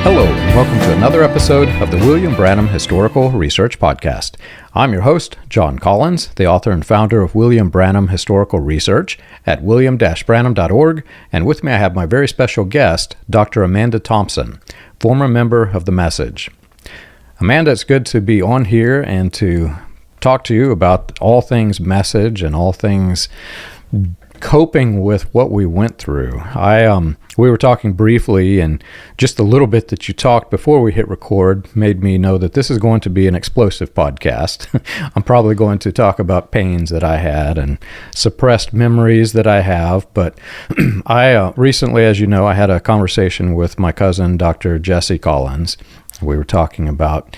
Hello, and welcome to another episode of the William Branham Historical Research Podcast. I'm your host, John Collins, the author and founder of William Branham Historical Research at william-branham.org, and with me I have my very special guest, Dr. Amanda Thompson, former member of The Message. Amanda, it's good to be on here and to talk to you about all things Message and all things coping with what we went through. We were talking briefly, and just a little bit that you talked before we hit record made me know that this is going to be an explosive podcast. I'm probably going to talk about pains that I had and suppressed memories that I have, but I recently, as you know, I had a conversation with my cousin, Dr. Jesse Collins. We were talking about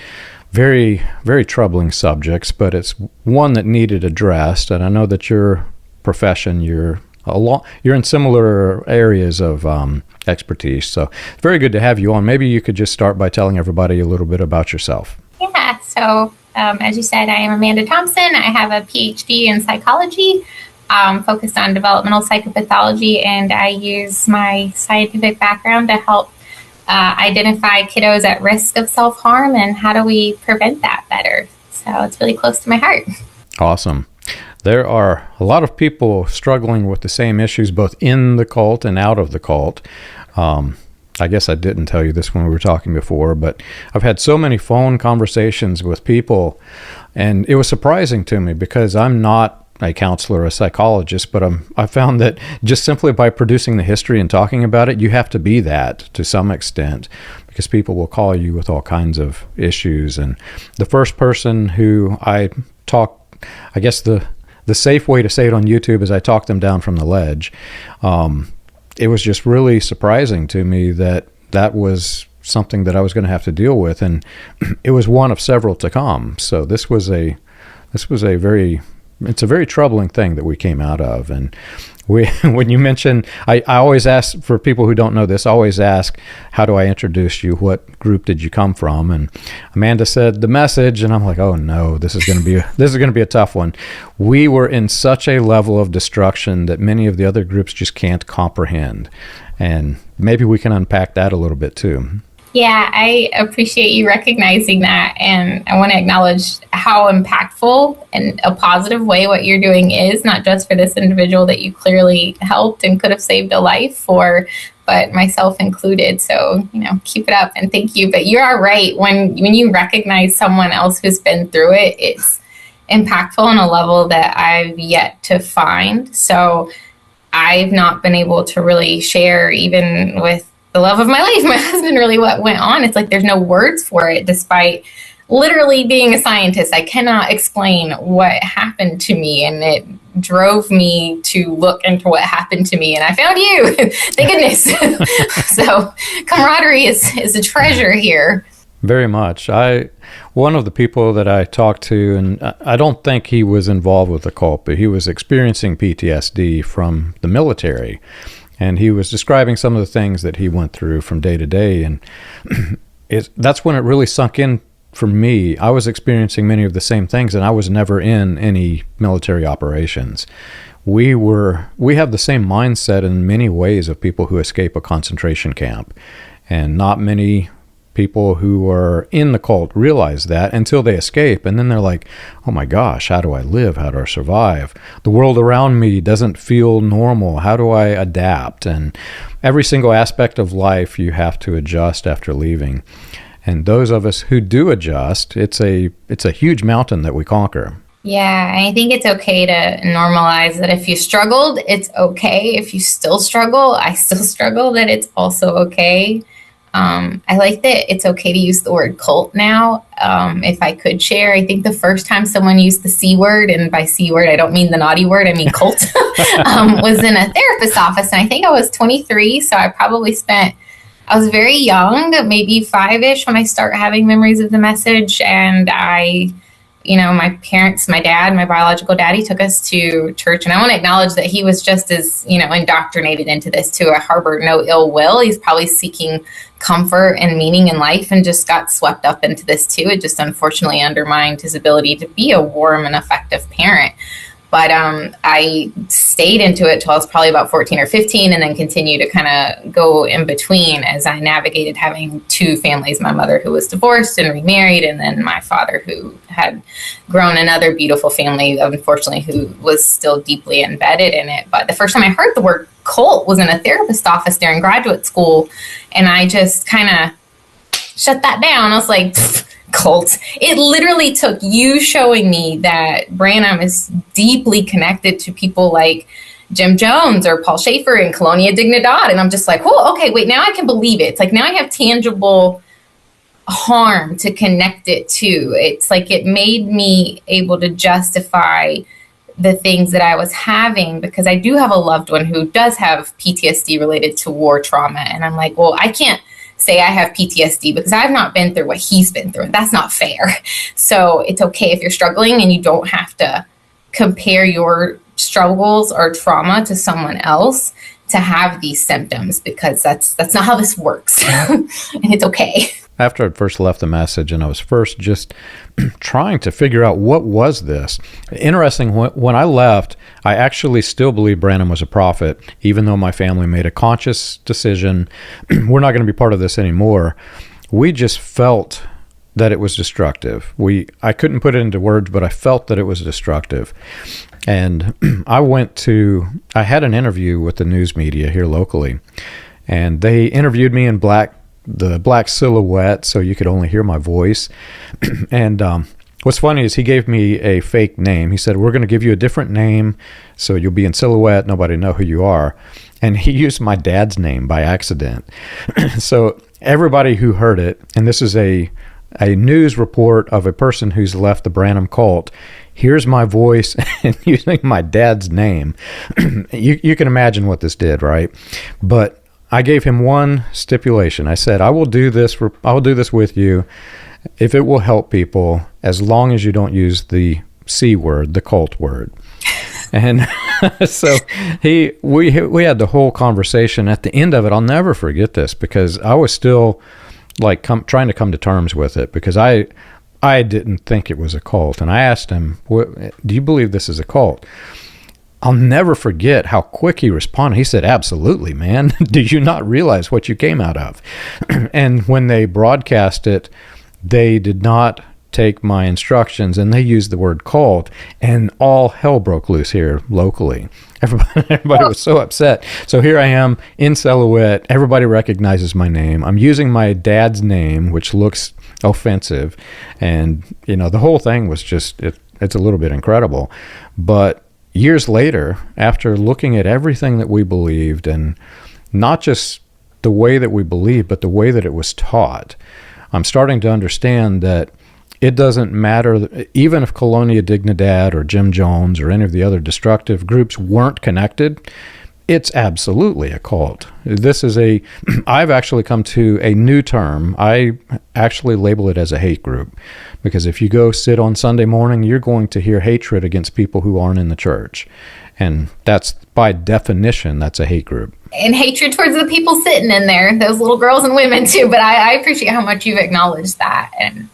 very, very troubling subjects, but it's one that needed addressed, and I know that your profession, you're in similar areas of expertise, so it's very good to have you on. Maybe you could just start by telling everybody a little bit about yourself. Yeah, so as you said, I am Amanda Thompson. I have a PhD in psychology, focused on developmental psychopathology, and I use my scientific background to help identify kiddos at risk of self-harm and how do we prevent that better. So it's really close to my heart. Awesome. There are a lot of people struggling with the same issues, both in the cult and out of the cult. I guess I didn't tell you this when we were talking before, but I've had so many phone conversations with people, and it was surprising to me because I'm not a counselor or a psychologist, but I found that just simply by producing the history and talking about it, you have to be that to some extent, because people will call you with all kinds of issues. And the first person who I talked, I guess the safe way to say it on YouTube is I talked them down from the ledge. It was just really surprising to me that that was something that I was going to have to deal with, and it was one of several to come. So it's a very troubling thing that we came out of. And when you mention, I always ask, for people who don't know this, I always ask, how do I introduce you? What group did you come from? And Amanda said The Message, and I'm like, oh no, this is going to be a tough one. We were in such a level of destruction that many of the other groups just can't comprehend. And maybe we can unpack that a little bit too. Yeah, I appreciate you recognizing that, and I want to acknowledge how impactful and a positive way what you're doing is, not just for this individual that you clearly helped and could have saved a life for, but myself included. So, keep it up and thank you. But you are right. When you recognize someone else who's been through it, it's impactful on a level that I've yet to find. So I've not been able to really share, even with the love of my life, my husband, really what went on. It's like there's no words for it, despite literally being a scientist. I cannot explain what happened to me, and it drove me to look into what happened to me, and I found you. Thank goodness. So camaraderie is a treasure here. Very much. One of the people that I talked to, and I don't think he was involved with the cult, but he was experiencing PTSD from the military. And he was describing some of the things that he went through from day to day. And that's when it really sunk in for me. I was experiencing many of the same things, and I was never in any military operations. We have the same mindset in many ways of people who escape a concentration camp. And not many people who are in the cult realize that until they escape, and then they're like, oh my gosh, how do I live? How do I survive? The world around me doesn't feel normal. How do I adapt? And every single aspect of life you have to adjust after leaving. And those of us who do adjust, it's a huge mountain that we conquer. Yeah, I think it's okay to normalize that if you struggled, it's okay. If you still struggle, I still struggle, that it's also okay. I like that it's okay to use the word cult now. If I could share, I think the first time someone used the C word, and by C word, I don't mean the naughty word, I mean cult, was in a therapist's office. And I think I was 23, so I was very young, maybe 5-ish when I start having memories of The Message. And my parents, my dad, my biological daddy took us to church. And I want to acknowledge that he was just as, indoctrinated into this too. I harbor no ill will. He's probably seeking comfort and meaning in life and just got swept up into this too. It just unfortunately undermined his ability to be a warm and effective parent. But I stayed into it till I was probably about 14 or 15, and then continued to kind of go in between as I navigated having two families, my mother who was divorced and remarried, and then my father who had grown another beautiful family, unfortunately, who was still deeply embedded in it. But the first time I heard the word cult was in a therapist's office during graduate school, and I just kind of shut that down. I was like, cult. It literally took you showing me that Branham is deeply connected to people like Jim Jones or Paul Schaefer and Colonia Dignidad. And I'm just like, oh, okay, wait, now I can believe it. It's like now I have tangible harm to connect it to. It's like it made me able to justify the things that I was having, because I do have a loved one who does have PTSD related to war trauma. And I'm like, well, I can't say I have PTSD because I've not been through what he's been through. That's not fair. So it's okay if you're struggling, and you don't have to compare your struggles or trauma to someone else to have these symptoms, because that's not how this works. And it's okay. After I first left the message, and I was first just trying to figure out what was this. Interesting, when I left, I actually still believe Branham was a prophet, even though my family made a conscious decision, we're not going to be part of this anymore. We just felt that it was destructive. I couldn't put it into words, but I felt that it was destructive. And I had an interview with the news media here locally, and they interviewed me in the black silhouette, so you could only hear my voice. And what's funny is he gave me a fake name. He said, we're going to give you a different name, so you'll be in silhouette, nobody know who you are. And he used my dad's name by accident. So everybody who heard it, and this is a news report of a person who's left the Branham cult, hears my voice and using my dad's name. You can imagine what this did, right? But I gave him one stipulation. I said, I will do this with you if it will help people, as long as you don't use the C word, the cult word. And so we had the whole conversation. At the end of it, I'll never forget this, because I was still like trying to come to terms with it, because I didn't think it was a cult. And I asked him, do you believe this is a cult? I'll never forget how quick he responded. He said, absolutely, man. Do you not realize what you came out of? And when they broadcast it, they did not take my instructions, and they used the word cult, and all hell broke loose here locally. Everybody was so upset. So here I am in silhouette. Everybody recognizes my name. I'm using my dad's name, which looks offensive. And, the whole thing was just, it's a little bit incredible. But years later, after looking at everything that we believed, and not just the way that we believed, but the way that it was taught, I'm starting to understand that it doesn't matter, even if Colonia Dignidad or Jim Jones or any of the other destructive groups weren't connected, it's absolutely a cult. I've actually come to a new term. I actually label it as a hate group, because if you go sit on Sunday morning, you're going to hear hatred against people who aren't in the church. And that's, by definition, that's a hate group. And hatred towards the people sitting in there, those little girls and women too. But I appreciate how much you've acknowledged that. And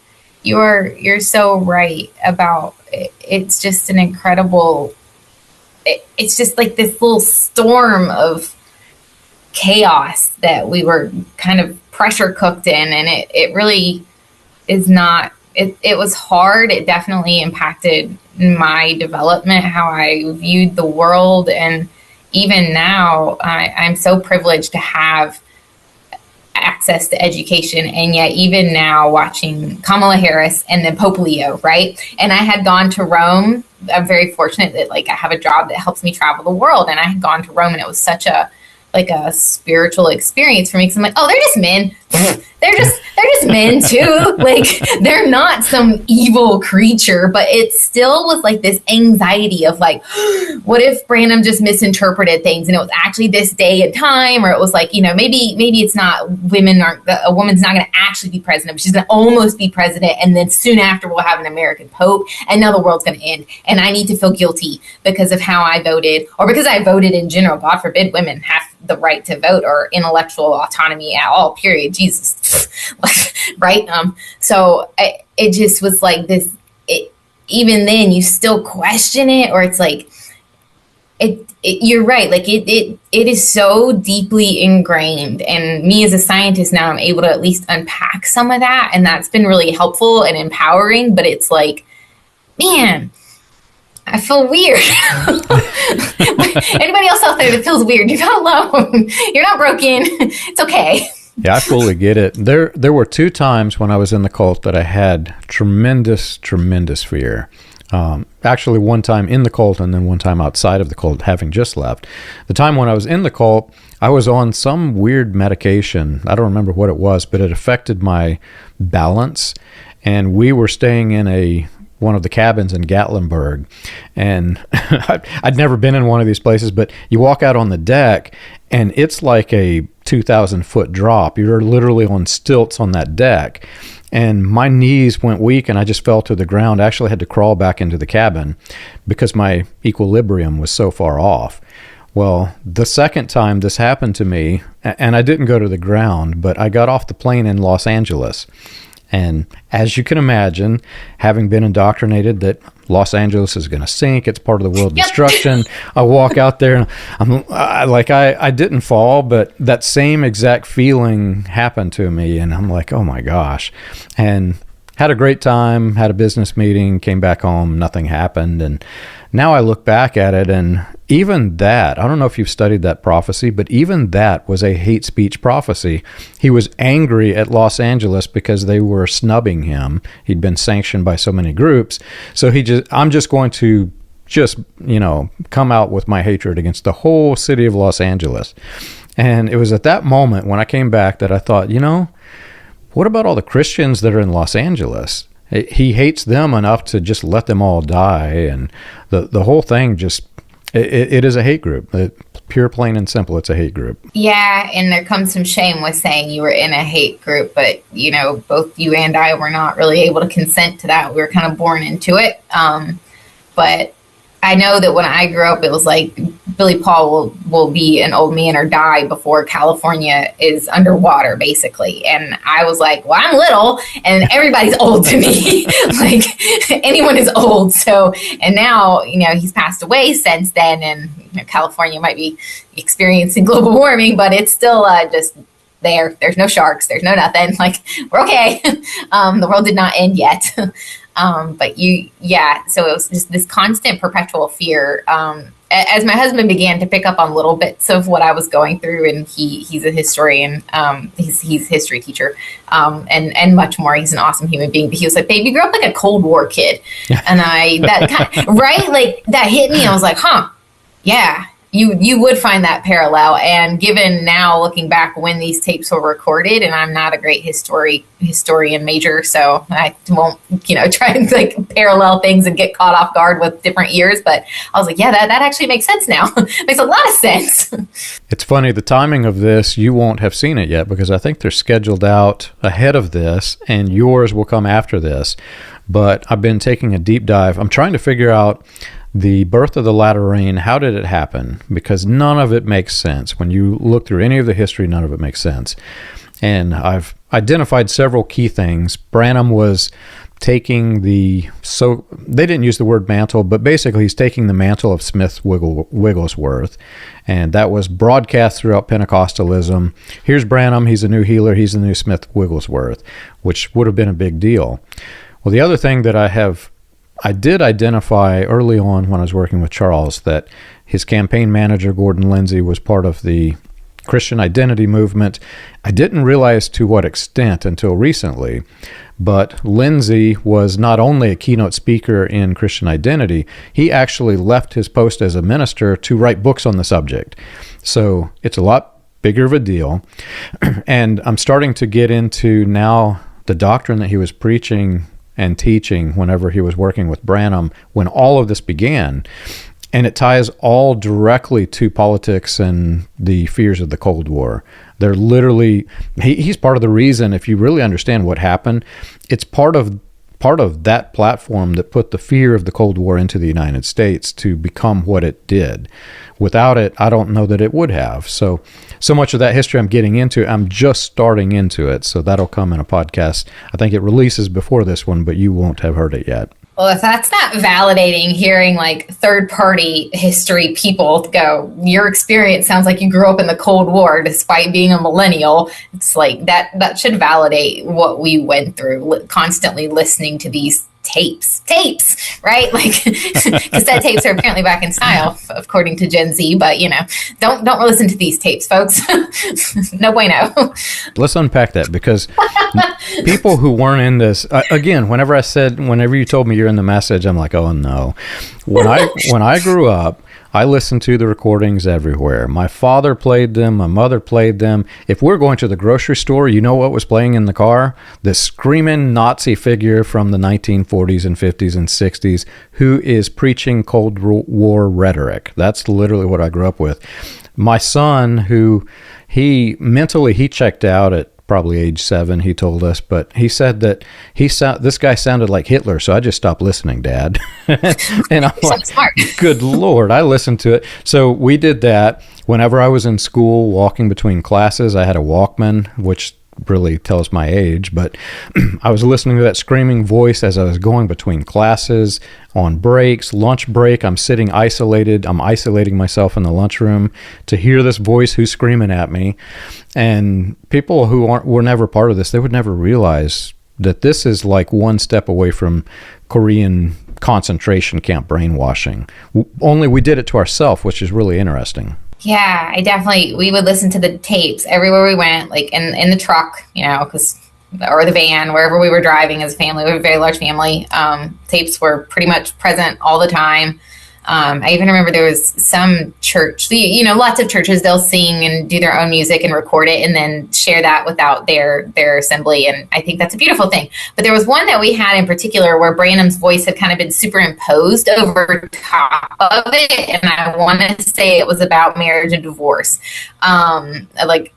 you're so right about it. It's just an incredible, it's just like this little storm of chaos that we were kind of pressure cooked in. And it really is not, it was hard. It definitely impacted my development, how I viewed the world. And even now, I'm so privileged to have access to education. And yet even now, watching Kamala Harris and then Pope Leo, right? And I had gone to Rome. I'm very fortunate that I have a job that helps me travel the world. And I had gone to Rome, and it was such a spiritual experience for me, because I'm like, oh, they're just men. They're just men too. They're not some evil creature, but it still was this anxiety of what if Branham just misinterpreted things, and it was actually this day and time, or it was maybe it's not, a woman's not going to actually be president, but she's going to almost be president, and then soon after we'll have an American pope, and now the world's going to end, and I need to feel guilty because of how I voted, or because I voted in general. God forbid women have the right to vote or intellectual autonomy at all, period. Jesus. Right? So it just was this, even then you still question it, or it's like, you're right. Like it is so deeply ingrained. And me as a scientist now, I'm able to at least unpack some of that. And that's been really helpful and empowering. But it's like, man, I feel weird. Anybody else out there that feels weird, you're not alone. You're not broken. It's okay. Yeah, I fully get it. There were 2 times when I was in the cult that I had tremendous fear. Actually, one time in the cult and then one time outside of the cult, having just left. The time when I was in the cult, I was on some weird medication. I don't remember what it was, but it affected my balance. And we were staying in one of the cabins in Gatlinburg. And I'd never been in one of these places, but you walk out on the deck and it's like a 2,000-foot drop. You're literally on stilts on that deck. And my knees went weak and I just fell to the ground. I actually had to crawl back into the cabin because my equilibrium was so far off. Well, the second time this happened to me, and I didn't go to the ground, but I got off the plane in Los Angeles. And as you can imagine, having been indoctrinated that Los Angeles is going to sink, it's part of the world destruction, I walk out there and I didn't fall, but that same exact feeling happened to me. And I'm like, oh my gosh. And had a great time, had a business meeting, came back home, nothing happened. And now I look back at it, and even that, I don't know if you've studied that prophecy, but even that was a hate speech prophecy. He was angry at Los Angeles because they were snubbing him. He'd been sanctioned by so many groups. So I'm just going to come out with my hatred against the whole city of Los Angeles. And it was at that moment when I came back that I thought, what about all the Christians that are in Los Angeles? He hates them enough to just let them all die. And the whole thing just, it is a hate group. Pure, plain and simple, it's a hate group. Yeah, and there comes some shame with saying you were in a hate group, but, both you and I were not really able to consent to that. We were kind of born into it. But I know that when I grew up, it was like Billy Paul will be an old man or die before California is underwater, basically. And I was like, well, I'm little and everybody's old to me. Like anyone is old. So, and now, he's passed away since then. And California might be experiencing global warming, but it's still just there. There's no sharks. There's no nothing. Like, we're okay. The world did not end yet. But so it was just this constant perpetual fear. As my husband began to pick up on little bits of what I was going through, and he's a historian, he's a history teacher, and much more. He's an awesome human being. But he was like, babe, you grew up like a Cold War kid. And right? Like that hit me. I was like, yeah. You would find that parallel. And given now looking back when these tapes were recorded, and I'm not a great historian major, so I won't, try and parallel things and get caught off guard with different years. But I was like, yeah, that actually makes sense now. Makes a lot of sense. It's funny, the timing of this, you won't have seen it yet because I think they're scheduled out ahead of this and yours will come after this. But I've been taking a deep dive. I'm trying to figure out the birth of the latter rain. How did it happen? Because none of it makes sense. When you look through any of the history, none of it makes sense. And I've identified several key things. Branham was taking they didn't use the word mantle, but basically he's taking the mantle of Smith Wigglesworth. And that was broadcast throughout Pentecostalism. Here's Branham, he's a new healer, he's the new Smith Wigglesworth, which would have been a big deal. Well, the other thing that I did identify early on when I was working with Charles that his campaign manager, Gordon Lindsay, was part of the Christian identity movement. I didn't realize to what extent until recently, but Lindsay was not only a keynote speaker in Christian identity, he actually left his post as a minister to write books on the subject. So it's a lot bigger of a deal. And I'm starting to get into now the doctrine that he was preaching and teaching whenever he was working with Branham when all of this began. And it ties all directly to politics and the fears of the Cold War. They're literally, he's part of the reason, if you really understand what happened, it's part of that platform that put the fear of the Cold War into the United States to become what it did. Without it, I don't know that it would have. So much of that history I'm getting into, I'm just starting into it. So that'll come in a podcast. I think it releases before this one, but you won't have heard it yet. Well, if that's not validating, hearing like third party history people go, your experience sounds like you grew up in the Cold War despite being a millennial. It's like that should validate what we went through, constantly listening to these tapes, right? Like cassette tapes are apparently back in style, according to Gen Z, but don't listen to these tapes, folks. No bueno. Let's unpack that, because people who weren't in this, again, whenever you told me you're in the message, I'm like, oh no. When I grew up, I listened to the recordings everywhere. My father played them. My mother played them. If we're going to the grocery store, you know what was playing in the car? The screaming Nazi figure from the 1940s and 50s and 60s who is preaching Cold War rhetoric. That's literally what I grew up with. My son, who he checked out at probably age 7, he told us, but he said that this guy sounded like Hitler, so I just stopped listening, Dad. And I'm like, smart. Good Lord, I listened to it. So we did that. Whenever I was in school, walking between classes, I had a Walkman, which really tells my age, but I was listening to that screaming voice as I was going between classes, on breaks, lunch break. I'm sitting isolated. I'm isolating myself in the lunchroom to hear this voice who's screaming at me. And people who were never part of this, they would never realize that this is like one step away from Korean concentration camp brainwashing. Only we did it to ourselves, which is really interesting. Yeah, we would listen to the tapes everywhere we went, like in the truck, or the van, wherever we were driving as a family. We have a very large family. Tapes were pretty much present all the time. I even remember there was some church, lots of churches, they'll sing and do their own music and record it and then share that without their assembly. And I think that's a beautiful thing. But there was one that we had in particular where Branham's voice had kind of been superimposed over top of it. And I want to say it was about marriage and divorce. But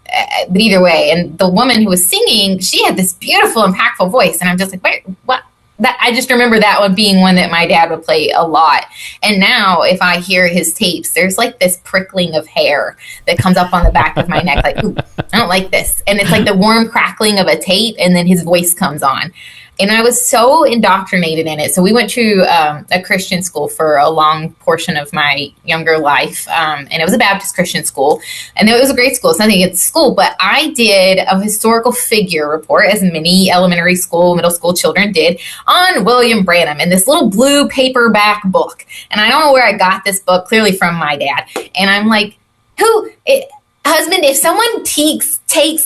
either way, and the woman who was singing, she had this beautiful, impactful voice. And I'm just like, wait, what? I just remember that one being one that my dad would play a lot. And now if I hear his tapes, there's like this prickling of hair that comes up on the back of my neck. Like, ooh, I don't like this. And it's like the warm crackling of a tape, and then his voice comes on. And I was so indoctrinated in it. So we went to a Christian school for a long portion of my younger life. And it was a Baptist Christian school. And it was a great school. It's nothing against school. But I did a historical figure report, as many elementary school, middle school children did, on William Branham in this little blue paperback book. And I don't know where I got this book, clearly from my dad. And I'm like, husband, if someone takes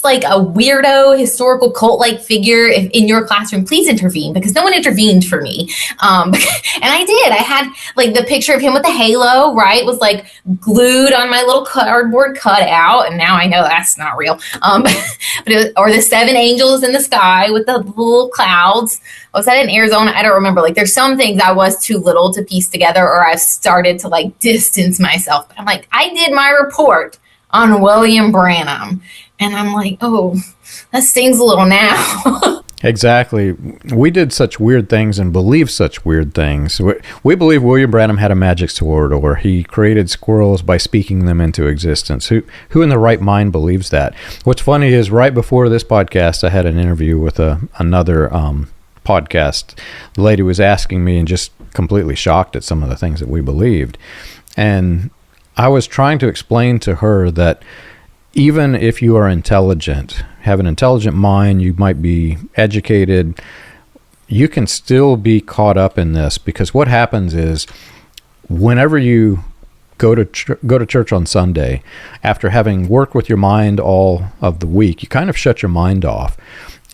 like a weirdo historical cult-like figure in your classroom, please intervene, because no one intervened for me. And I did. I had like the picture of him with the halo, right, was like glued on my little cardboard cutout. And now I know that's not real. Or the 7 angels in the sky with the little clouds. Was that in Arizona? I don't remember. Like, there's some things I was too little to piece together, or I've started to like distance myself. But I'm like, I did my report on William Branham. And I'm like, oh, that stings a little now. Exactly. We did such weird things and believe such weird things. We believe William Branham had a magic sword, or he created squirrels by speaking them into existence. Who in the right mind believes that? What's funny is right before this podcast, I had an interview with another podcast. The lady was asking me and just completely shocked at some of the things that we believed. And I was trying to explain to her that even if you are intelligent, have an intelligent mind, you might be educated, you can still be caught up in this, because what happens is whenever you go to church on Sunday, after having worked with your mind all of the week, you kind of shut your mind off.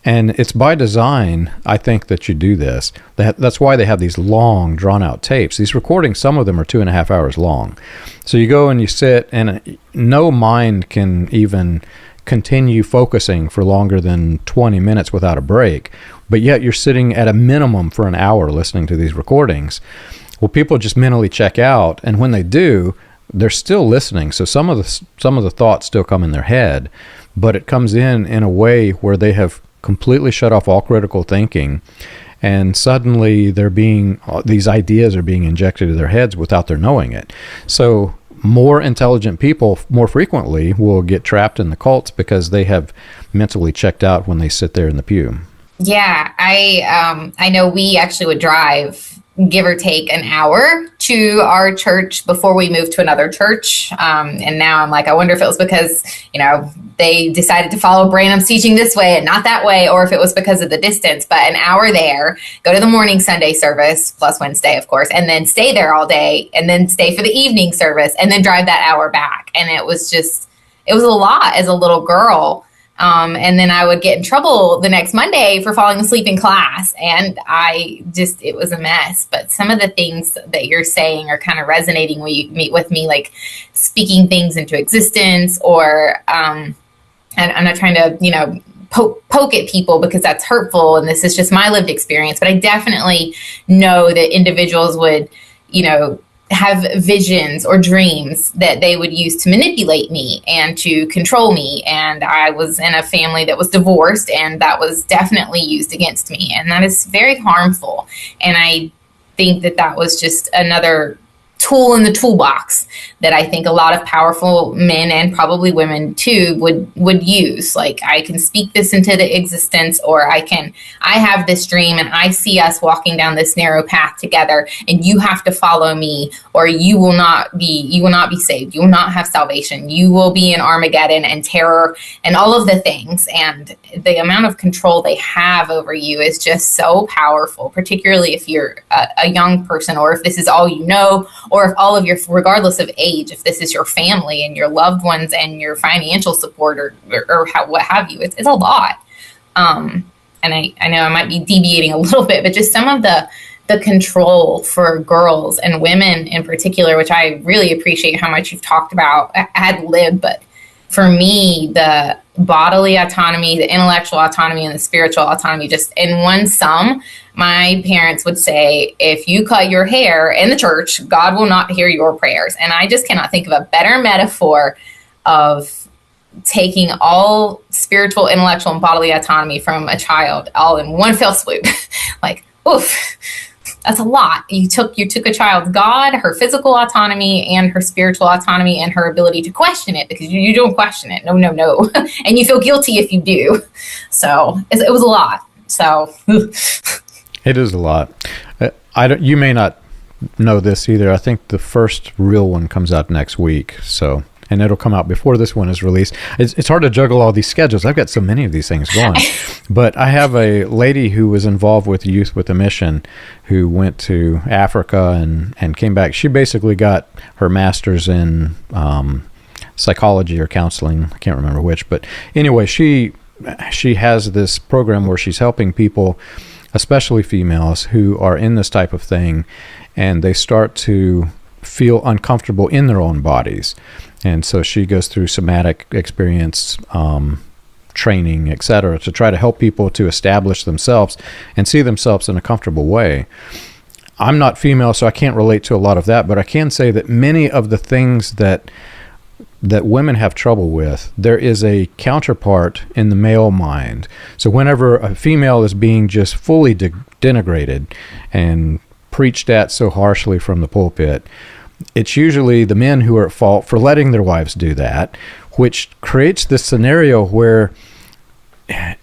And it's by design, I think, that you do this. That's why they have these long, drawn-out tapes. These recordings, some of them are 2.5 hours long. So you go and you sit, and no mind can even continue focusing for longer than 20 minutes without a break. But yet you're sitting at a minimum for an hour listening to these recordings. Well, people just mentally check out, and when they do, they're still listening. So some of the thoughts still come in their head, but it comes in a way where they have completely shut off all critical thinking, and suddenly these ideas are being injected into their heads without their knowing it. So more intelligent people more frequently will get trapped in the cults because they have mentally checked out when they sit there in the pew. Yeah, I know we actually would drive give or take an hour to our church before we moved to another church. And now I'm like, I wonder if it was because, they decided to follow Branham's teaching this way and not that way, or if it was because of the distance. But an hour there, go to the morning Sunday service, plus Wednesday, of course, and then stay there all day, and then stay for the evening service, and then drive that hour back. And it was a lot as a little girl. And then I would get in trouble the next Monday for falling asleep in class. And it was a mess. But some of the things that you're saying are kind of resonating with me, like speaking things into existence, or and I'm not trying to, poke at people because that's hurtful. And this is just my lived experience. But I definitely know that individuals would, have visions or dreams that they would use to manipulate me and to control me. And I was in a family that was divorced, and that was definitely used against me. And that is very harmful. And I think that was just another tool in the toolbox that I think a lot of powerful men, and probably women too, would use. Like, I can speak this into the existence, or I have this dream and I see us walking down this narrow path together, and you have to follow me, or you will not be saved. You will not have salvation. You will be in Armageddon and terror and all of the things. And the amount of control they have over you is just so powerful, particularly if you're a young person, or if this is all you know, or if all of your, regardless of age, if this is your family and your loved ones and your financial support, or what have you, it's a lot. And I know I might be deviating a little bit, but just some of the control for girls and women in particular, which I really appreciate how much you've talked about ad lib, but for me, the bodily autonomy, the intellectual autonomy, and the spiritual autonomy, just in one sum, my parents would say, if you cut your hair in the church, God will not hear your prayers. And I just cannot think of a better metaphor of taking all spiritual, intellectual, and bodily autonomy from a child all in one fell swoop. Like, oof. That's a lot. You took a child's God, her physical autonomy, and her spiritual autonomy, and her ability to question it, because you don't question it. No. And you feel guilty if you do. So it was a lot. So it is a lot. You may not know this either. I think the first real one comes out next week. So, and it'll come out before this one is released. It's hard to juggle all these schedules. I've got so many of these things going. But I have a lady who was involved with Youth with a Mission, who went to Africa and came back. She basically got her master's in psychology or counseling. I can't remember which. But anyway, she has this program where she's helping people, especially females, who are in this type of thing, and they start to feel uncomfortable in their own bodies. And so she goes through somatic experience training, etc., to try to help people to establish themselves and see themselves in a comfortable way. I'm not female, so I can't relate to a lot of that, but I can say that many of the things that women have trouble with, there is a counterpart in the male mind. So whenever a female is being just fully denigrated and preached at so harshly from the pulpit, it's usually the men who are at fault for letting their wives do that, which creates this scenario where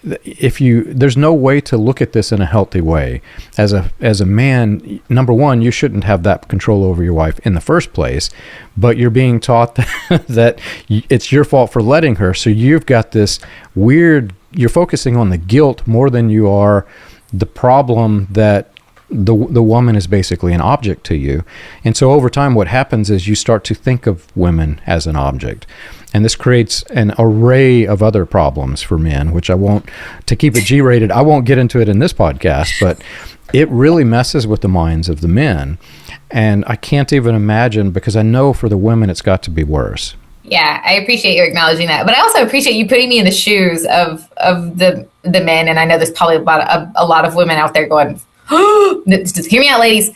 there's no way to look at this in a healthy way. As a man, number one, you shouldn't have that control over your wife in the first place, but you're being taught that it's your fault for letting her. So you've got this weird, you're focusing on the guilt more than you are the problem that the woman is basically an object to you. And so over time, what happens is you start to think of women as an object. And this creates an array of other problems for men, which to keep it G-rated, I won't get into it in this podcast, but it really messes with the minds of the men. And I can't even imagine, because I know for the women, it's got to be worse. Yeah, I appreciate you acknowledging that. But I also appreciate you putting me in the shoes of the men. And I know there's probably a lot of women out there going, just hear me out, ladies.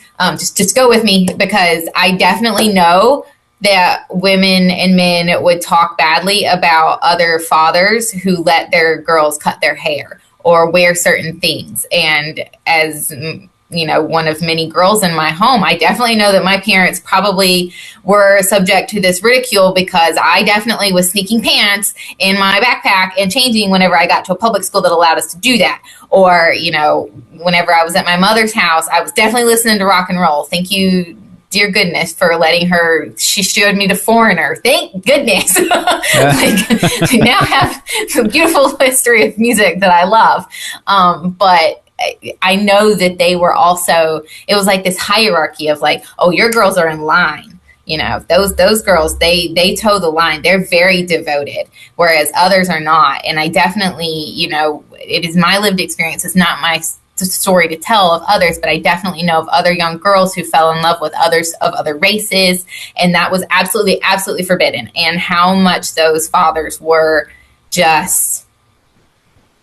Just go with me, because I definitely know that women and men would talk badly about other fathers who let their girls cut their hair or wear certain things. And as one of many girls in my home. I definitely know that my parents probably were subject to this ridicule because I definitely was sneaking pants in my backpack and changing whenever I got to a public school that allowed us to do that. Or, whenever I was at my mother's house, I was definitely listening to rock and roll. Thank you, dear goodness, for letting her. She showed me The Foreigner. Thank goodness. We now have a beautiful history of music that I love. But I know that they were also, it was like this hierarchy of like, oh, your girls are in line. Those girls, they toe the line. They're very devoted, whereas others are not. And I definitely, it is my lived experience. It's not my story to tell of others, but I definitely know of other young girls who fell in love with others of other races. And that was absolutely, absolutely forbidden. And how much those fathers were just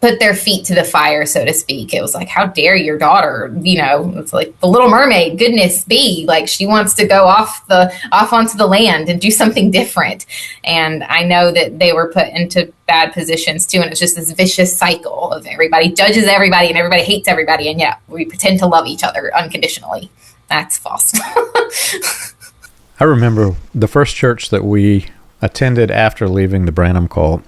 put their feet to the fire, so to speak. It was like, how dare your daughter, it's like The Little Mermaid, goodness be, like she wants to go off onto the land and do something different. And I know that they were put into bad positions too. And it's just this vicious cycle of everybody judges everybody and everybody hates everybody. And yet we pretend to love each other unconditionally. That's false. I remember the first church that we attended after leaving the Branham cult.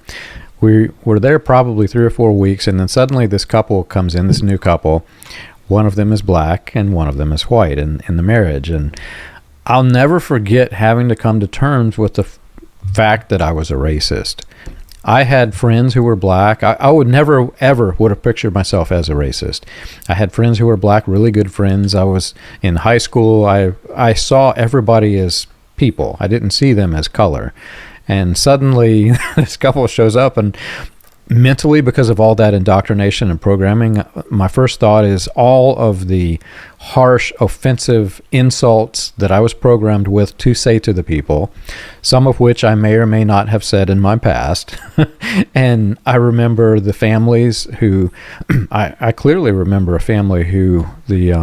We were there probably 3 or 4 weeks, and then suddenly this couple comes in, this new couple. One of them is black and one of them is white in the marriage. And I'll never forget having to come to terms with the fact that I was a racist. I had friends who were black. I would never, ever would have pictured myself as a racist. I had friends who were black, really good friends. I was in high school. I saw everybody as people. I didn't see them as color. And suddenly this couple shows up, and mentally, because of all that indoctrination and programming, my first thought is all of the harsh, offensive insults that I was programmed with to say to the people, some of which I may or may not have said in my past. And I remember the families who, I clearly remember a family who it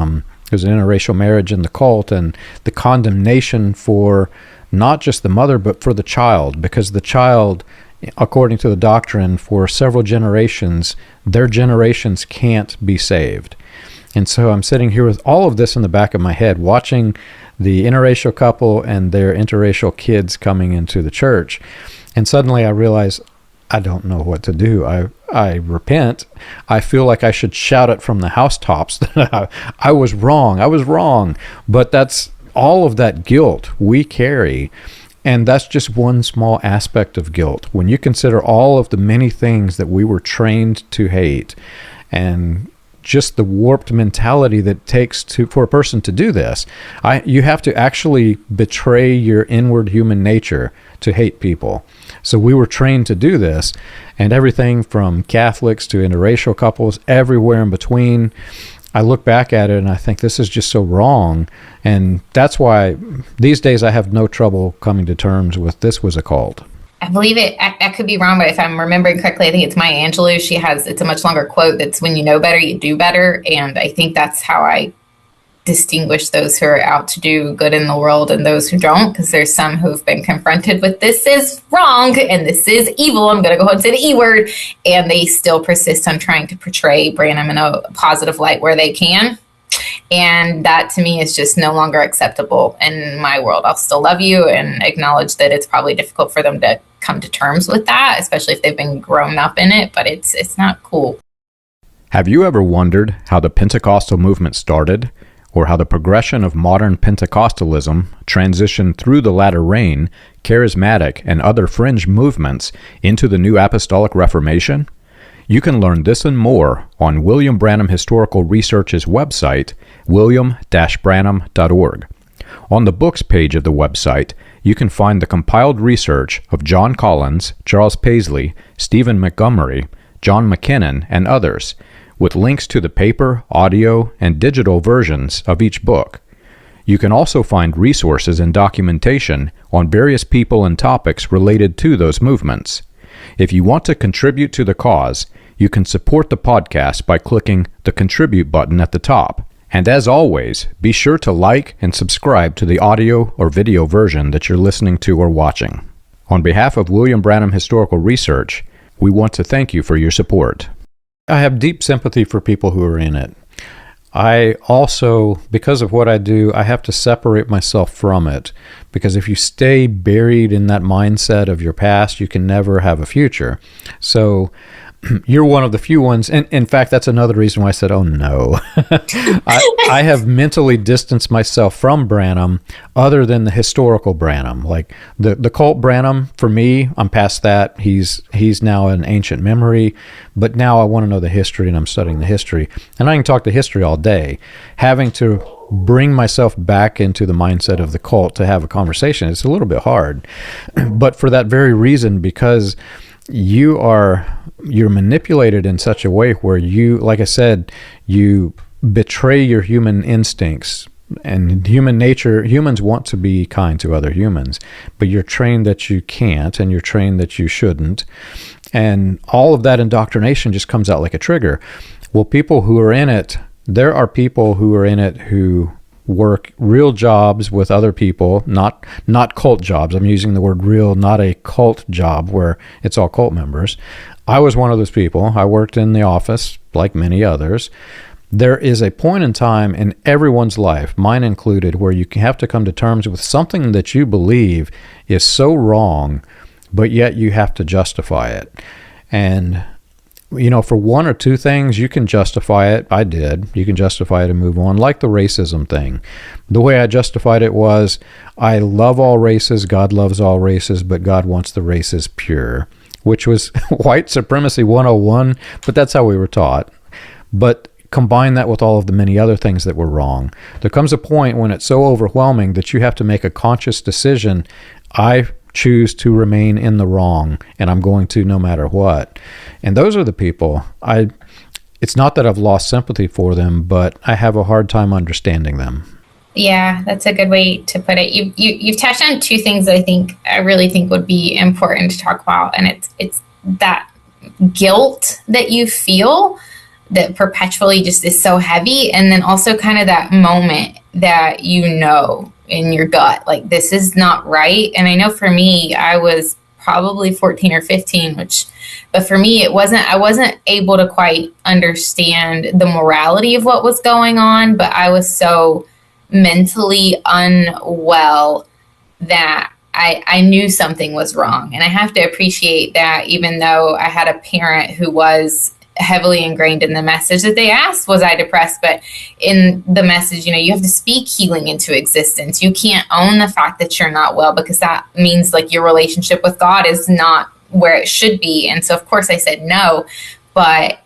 was an interracial marriage in the cult, and the condemnation for not just the mother, but for the child, because the child, according to the doctrine, for several generations, their generations can't be saved. And so I'm sitting here with all of this in the back of my head, watching the interracial couple and their interracial kids coming into the church. And suddenly I realize I don't know what to do. I repent. I feel like I should shout it from the housetops that I was wrong. I was wrong. But that's all of that guilt we carry, and that's just one small aspect of guilt. When you consider all of the many things that we were trained to hate, and just the warped mentality that it takes for a person to do this, you have to actually betray your inward human nature to hate people. So we were trained to do this, and everything from Catholics to interracial couples, everywhere in between, I look back at it and I think this is just so wrong. And that's why these days I have no trouble coming to terms with this was a cult. I believe it. I could be wrong, but if I'm remembering correctly, I think it's Maya Angelou. It's a much longer quote that's, when you know better, you do better. And I think that's how I distinguish those who are out to do good in the world and those who don't, because there's some who've been confronted with this is wrong and this is evil. I'm going to go ahead and say the E word. And they still persist on trying to portray Branham in a positive light where they can. And that to me is just no longer acceptable in my world. I'll still love you and acknowledge that it's probably difficult for them to come to terms with that, especially if they've been grown up in it, but it's not cool. Have you ever wondered how the Pentecostal movement started, or how the progression of modern Pentecostalism transitioned through the latter rain, charismatic, and other fringe movements into the New Apostolic Reformation? You can learn this and more on William Branham Historical Research's website, william-branham.org. On the books page of the website, you can find the compiled research of John Collins, Charles Paisley, Stephen Montgomery, John McKinnon, and others, with links to the paper, audio, and digital versions of each book. You can also find resources and documentation on various people and topics related to those movements. If you want to contribute to the cause, you can support the podcast by clicking the Contribute button at the top. And as always, be sure to like and subscribe to the audio or video version that you're listening to or watching. On behalf of William Branham Historical Research, we want to thank you for your support. I have deep sympathy for people who are in it. I also, because of what I do, I have to separate myself from it. Because if you stay buried in that mindset of your past, you can never have a future. So you're one of the few ones. And in fact, that's another reason why I said, oh no. I have mentally distanced myself from Branham other than the historical Branham. Like the cult Branham, for me, I'm past that. He's now an ancient memory. But now I want to know the history, and I'm studying the history. And I can talk to history all day. Having to bring myself back into the mindset of the cult to have a conversation, it's a little bit hard. But for that very reason, because you're manipulated in such a way where you, like I said, you betray your human instincts and human nature. Humans want to be kind to other humans, but you're trained that you can't, and you're trained that you shouldn't. And all of that indoctrination just comes out like a trigger. Well, people who are in it, there are people who are in it who work real jobs with other people, not cult jobs. I'm using the word real, not a cult job where it's all cult members. I was one of those people. I worked in the office like many others. There is a point in time in everyone's life, mine included, where you have to come to terms with something that you believe is so wrong, but yet you have to justify it. And for one or two things, you can justify it. I did. You can justify it and move on, like the racism thing. The way I justified it was, I love all races, God loves all races, but God wants the races pure, which was white supremacy 101, but that's how we were taught. But combine that with all of the many other things that were wrong. There comes a point when it's so overwhelming that you have to make a conscious decision. I choose to remain in the wrong, and I'm going to no matter what. And those are the people. It's not that I've lost sympathy for them, but I have a hard time understanding them. Yeah, that's a good way to put it. You've touched on two things that I really think would be important to talk about, and it's that guilt that you feel that perpetually just is so heavy, and then also kind of that moment that in your gut, like, this is not right. And I know for me, I was probably 14 or 15, but for me, I wasn't able to quite understand the morality of what was going on, but I was so mentally unwell that I knew something was wrong. And I have to appreciate that, even though I had a parent who was heavily ingrained in the message that they asked, was I depressed? But in the message, you have to speak healing into existence. You can't own the fact that you're not well, because that means like your relationship with God is not where it should be. And so of course I said no, but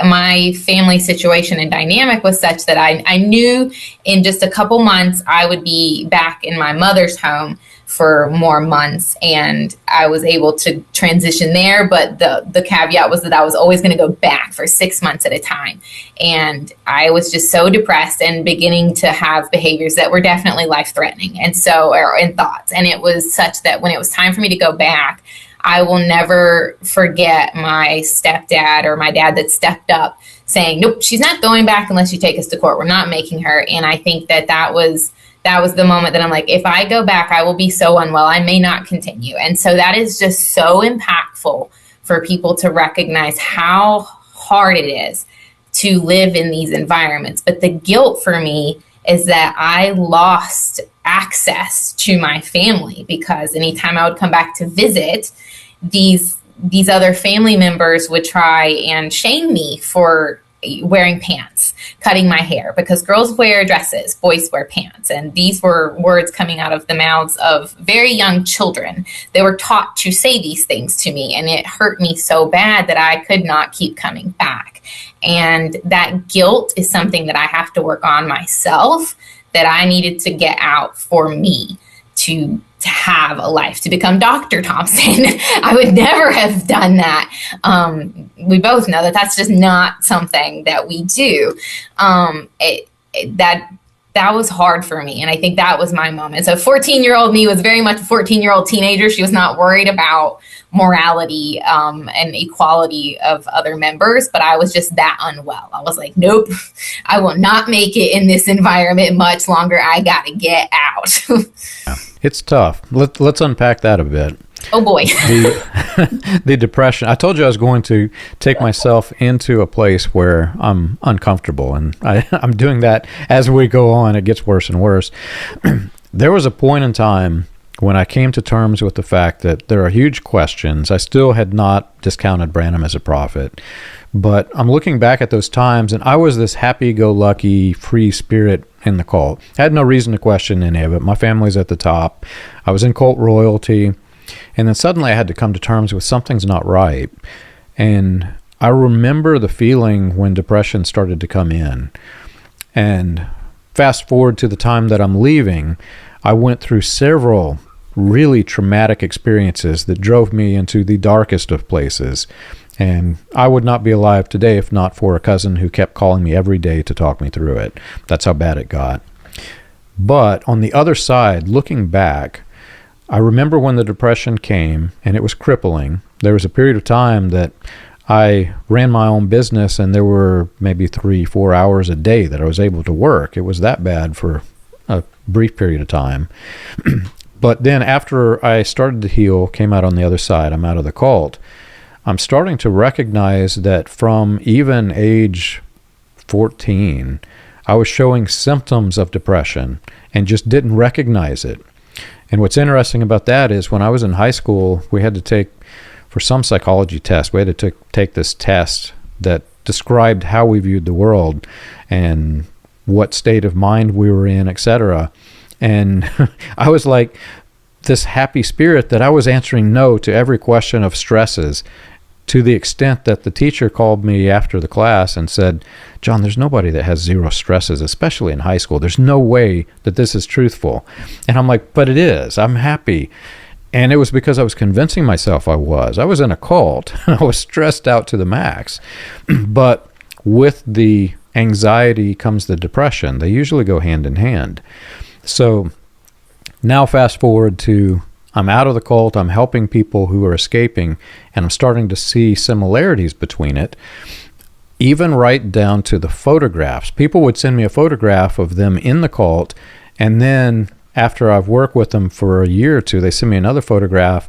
my family situation and dynamic was such that I knew in just a couple months I would be back in my mother's home for more months, and I was able to transition there. But the caveat was that I was always going to go back for 6 months at a time. And I was just so depressed and beginning to have behaviors that were definitely life-threatening, and thoughts. And it was such that when it was time for me to go back, I will never forget my stepdad or my dad that stepped up saying, nope, she's not going back unless you take us to court. We're not making her. And I think that was the moment that I'm like, if I go back, I will be so unwell. I may not continue. And so that is just so impactful for people to recognize how hard it is to live in these environments. But the guilt for me is that I lost access to my family, because anytime I would come back to visit, these other family members would try and shame me for wearing pants, cutting my hair, because girls wear dresses, boys wear pants. And these were words coming out of the mouths of very young children. They were taught to say these things to me, and it hurt me so bad that I could not keep coming back. And that guilt is something that I have to work on myself, that I needed to get out for me to have a life, to become Dr. Thompson. I would never have done that. We both know that that's just not something that we do. That was hard for me. And I think that was my moment. So 14-year-old me was very much a 14-year-old teenager. She was not worried about morality and equality of other members, but I was just that unwell. I was like, nope, I will not make it in this environment much longer. I got to get out. It's tough. Let's unpack that a bit. Oh boy. The depression. I told you I was going to take myself into a place where I'm uncomfortable, and I'm doing that as we go on. It gets worse and worse. There was a point in time when I came to terms with the fact that there are huge questions. I still had not discounted Branham as a prophet, but I'm looking back at those times, and I was this happy-go-lucky, free spirit in the cult. I had no reason to question any of it. My family's at the top. I was in cult royalty. And then suddenly I had to come to terms with something's not right. And I remember the feeling when depression started to come in. And fast forward to the time that I'm leaving, I went through several really traumatic experiences that drove me into the darkest of places. And I would not be alive today if not for a cousin who kept calling me every day to talk me through it. That's how bad it got. But on the other side, looking back, I remember when the depression came and it was crippling. There was a period of time that I ran my own business and there were maybe 3-4 hours a day that I was able to work. It was that bad for a brief period of time. But then after I started to heal, came out on the other side, I'm out of the cult, I'm starting to recognize that from even age 14, I was showing symptoms of depression and just didn't recognize it. And what's interesting about that is when I was in high school, we had to take, for some psychology test, we had to take this test that described how we viewed the world and what state of mind we were in, etc. And I was like this happy spirit that I was answering no to every question of stresses, to the extent that the teacher called me after the class and said, "John, there's nobody that has zero stresses, especially in high school. There's no way that this is truthful." And I'm like, "But it is. I'm happy." And it was because I was convincing myself I was. I was in a cult. I was stressed out to the max. But with the anxiety comes the depression. They usually go hand in hand. So now fast forward to I'm out of the cult, I'm helping people who are escaping, and I'm starting to see similarities between it, even right down to the photographs. People would send me a photograph of them in the cult, and then after I've worked with them for a year or two, they send me another photograph.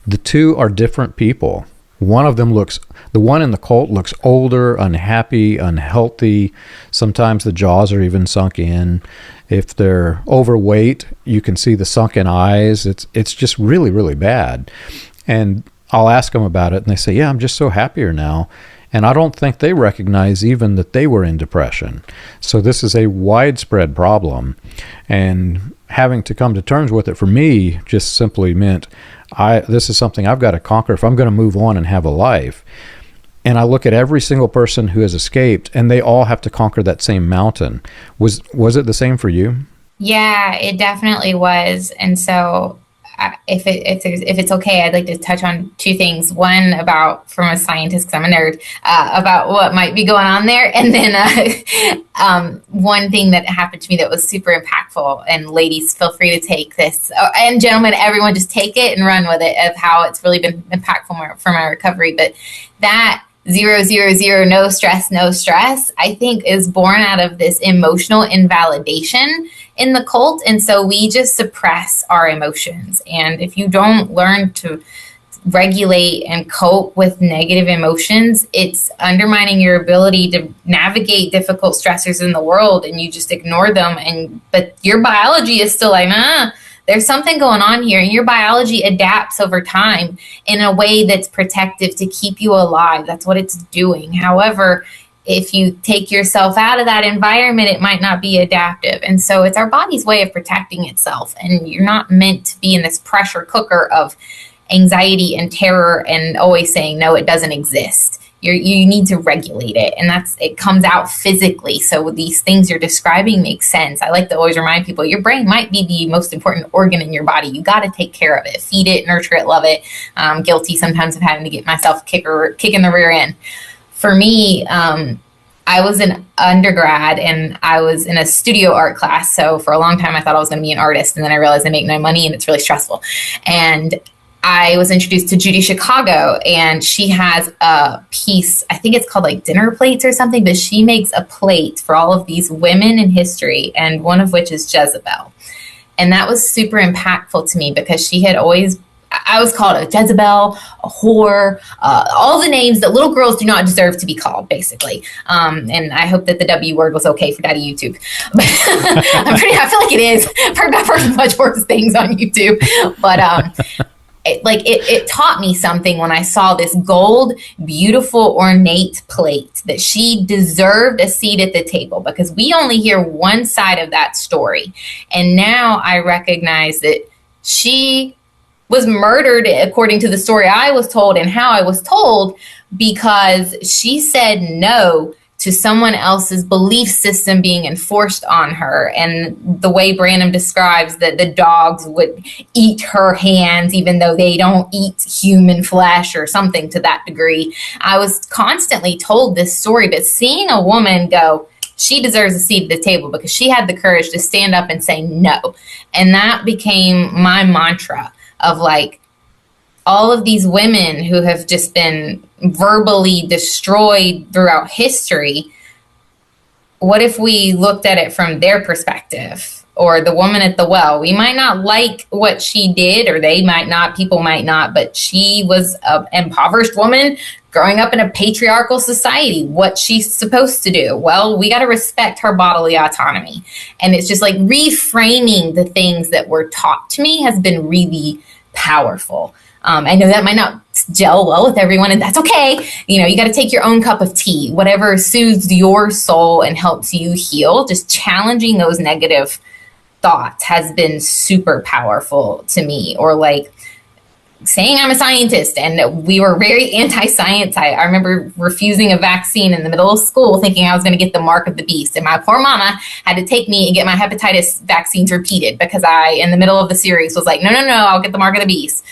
The two are different people. One of them the one in the cult looks older, unhappy, unhealthy. Sometimes the jaws are even sunk in. If they're overweight, you can see the sunken eyes. It's just really, really bad. And I'll ask them about it, and they say, "Yeah, I'm just so happier now." And I don't think they recognize even that they were in depression. So this is a widespread problem. And having to come to terms with it for me just simply meant this is something I've got to conquer if I'm going to move on and have a life. And I look at every single person who has escaped, and they all have to conquer that same mountain. Was it the same for you? Yeah, it definitely was. And so if it's okay, I'd like to touch on two things. One about, from a scientist, because I'm a nerd, about what might be going on there. And then one thing that happened to me that was super impactful, and ladies, feel free to take this. And gentlemen, everyone just take it and run with it, of how it's really been impactful for my recovery. But that 0, no stress, I think is born out of this emotional invalidation in the cult. And so we just suppress our emotions. And if you don't learn to regulate and cope with negative emotions, it's undermining your ability to navigate difficult stressors in the world, and you just ignore them. But your biology is still like, there's something going on here, and your biology adapts over time in a way that's protective to keep you alive. That's what it's doing. However, if you take yourself out of that environment, it might not be adaptive. And so it's our body's way of protecting itself. And you're not meant to be in this pressure cooker of anxiety and terror and always saying, no, it doesn't exist. You need to regulate it. And it comes out physically. So these things you're describing make sense. I like to always remind people, your brain might be the most important organ in your body. You got to take care of it, feed it, nurture it, love it. I'm guilty sometimes of having to get myself kick in the rear end. For me, I was an undergrad and I was in a studio art class. So for a long time, I thought I was going to be an artist. And then I realized I make no money and it's really stressful. And I was introduced to Judy Chicago, and she has a piece, I think it's called like Dinner Plates or something, but she makes a plate for all of these women in history, and one of which is Jezebel. And that was super impactful to me because she had always I was called a Jezebel, a whore, all the names that little girls do not deserve to be called, basically. And I hope that the W word was okay for Daddy YouTube. But I feel like it is. I've heard much worse things on YouTube. But it taught me something when I saw this gold, beautiful, ornate plate that she deserved a seat at the table, because we only hear one side of that story. And now I recognize that she was murdered according to the story I was told and how I was told, because she said no to someone else's belief system being enforced on her. And the way Branham describes that the dogs would eat her hands, even though they don't eat human flesh or something to that degree. I was constantly told this story, but seeing a woman go, she deserves a seat at the table because she had the courage to stand up and say no. And that became my mantra of like, all of these women who have just been verbally destroyed throughout history, what if we looked at it from their perspective? Or the woman at the well, we might not like what she did, or they might not, people might not, but she was an impoverished woman growing up in a patriarchal society. What's she supposed to do? Well, we got to respect her bodily autonomy. And it's just like reframing the things that were taught to me has been really powerful. I know that might not gel well with everyone, and that's okay. You know, you got to take your own cup of tea, whatever soothes your soul and helps you heal. Just challenging those negative thoughts has been super powerful to me. Or like saying I'm a scientist, and we were very anti-science. I remember refusing a vaccine in the middle of school thinking I was going to get the mark of the beast. And my poor mama had to take me and get my hepatitis vaccines repeated because I, in the middle of the series, was like, no, I'll get the mark of the beast.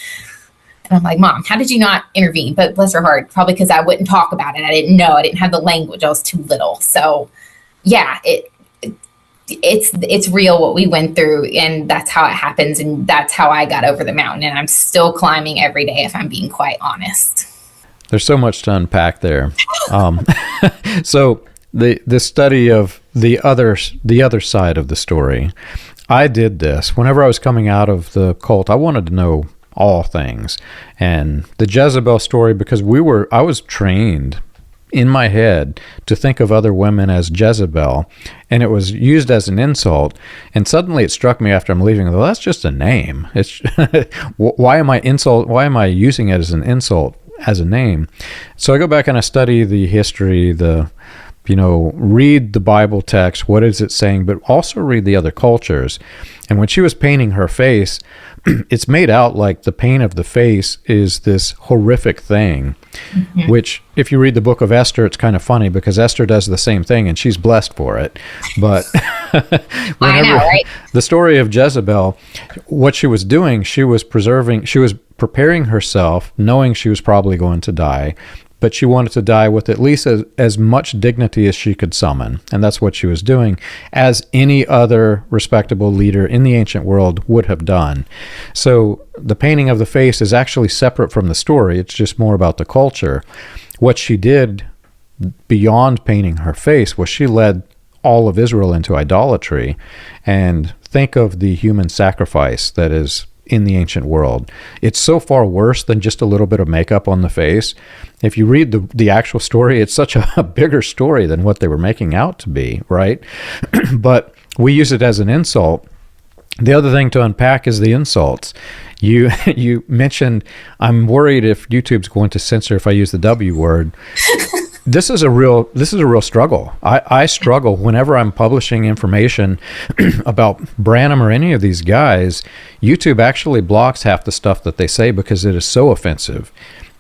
And I'm like, Mom, how did you not intervene? But bless her heart, probably because I wouldn't talk about it. I didn't know. I didn't have the language. I was too little. So yeah, it's real what we went through, and that's how it happens, and that's how I got over the mountain, and I'm still climbing every day, if I'm being quite honest. There's so much to unpack there. So the study of the other side of the story, I did this whenever I was coming out of the cult. I wanted to know all things, and the Jezebel story, because I was trained in my head to think of other women as Jezebel, and it was used as an insult. And suddenly it struck me after I'm leaving, well, that's just a name. It's why am I using it as an insult, as a name? So I go back and I study the history, read the Bible text, what is it saying, but also read the other cultures. And when she was painting her face, it's made out like the pain of the face is this horrific thing, which if you read the book of Esther, it's kind of funny because Esther does the same thing and she's blessed for it. But I know, right? The story of Jezebel, what she was doing, she was preparing herself, knowing she was probably going to die, but she wanted to die with at least as much dignity as she could summon. And that's what she was doing, as any other respectable leader in the ancient world would have done. So the painting of the face is actually separate from the story. It's just more about the culture. What she did beyond painting her face was she led all of Israel into idolatry. And think of the human sacrifice that is in the ancient world. It's so far worse than just a little bit of makeup on the face. If you read the actual story, it's such a bigger story than what they were making out to be, right? But we use it as an insult. The other thing to unpack is the insults. You mentioned, I'm worried if YouTube's going to censor if I use the W word. This is a real struggle. I struggle whenever I'm publishing information about Branham or any of these guys. YouTube actually blocks half the stuff that they say because it is so offensive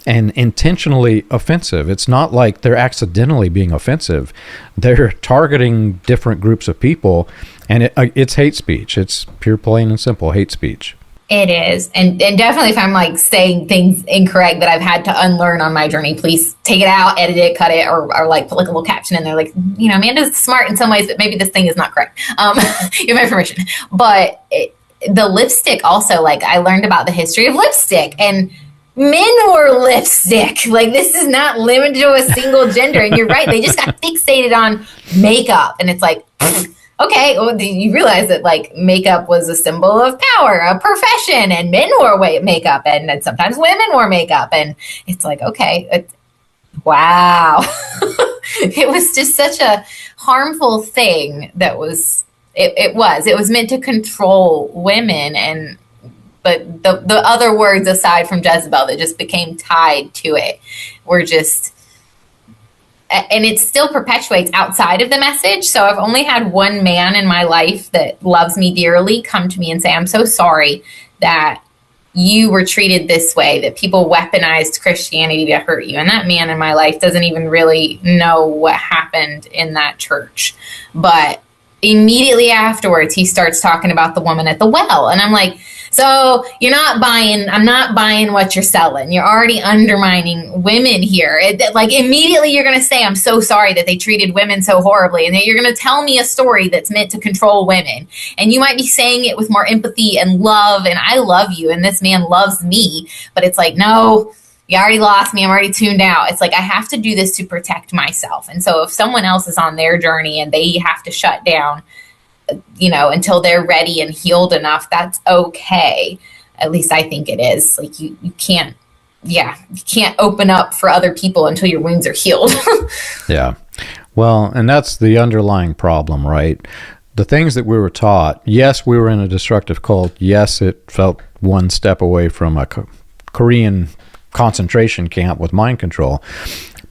and intentionally offensive. It's not like they're accidentally being offensive. They're targeting different groups of people, and it's hate speech. It's pure, plain and simple hate speech. It is. And definitely if I'm like saying things incorrect that I've had to unlearn on my journey, please take it out, edit it, cut it, or like put like a little caption in there. Like, Amanda's smart in some ways, but maybe this thing is not correct. You have my permission. But the lipstick also, like I learned about the history of lipstick, and men wore lipstick. Like this is not limited to a single gender. And you're right. They just got fixated on makeup. And it's like, okay, well, you realize that like makeup was a symbol of power, a profession, and men wore makeup, and sometimes women wore makeup. And it's like, okay, wow. It was just such a harmful thing that it was meant to control women. But the other words aside from Jezebel that just became tied to it were just, and it still perpetuates outside of the message. So I've only had one man in my life that loves me dearly come to me and say, I'm so sorry that you were treated this way, that people weaponized Christianity to hurt you. And that man in my life doesn't even really know what happened in that church. But immediately afterwards, he starts talking about the woman at the well. And I'm like, so I'm not buying what you're selling. You're already undermining women here. Like immediately you're going to say, I'm so sorry that they treated women so horribly. And then you're going to tell me a story that's meant to control women. And you might be saying it with more empathy and love. And I love you. And this man loves me. But it's like, no, you already lost me. I'm already tuned out. It's like, I have to do this to protect myself. And so if someone else is on their journey and they have to shut down, until they're ready and healed enough, that's okay. At least I think it is. Like you can't open up for other people until your wounds are healed. Yeah. Well, and that's the underlying problem, right? The things that we were taught, yes, we were in a destructive cult. Yes, it felt one step away from a Korean concentration camp with mind control.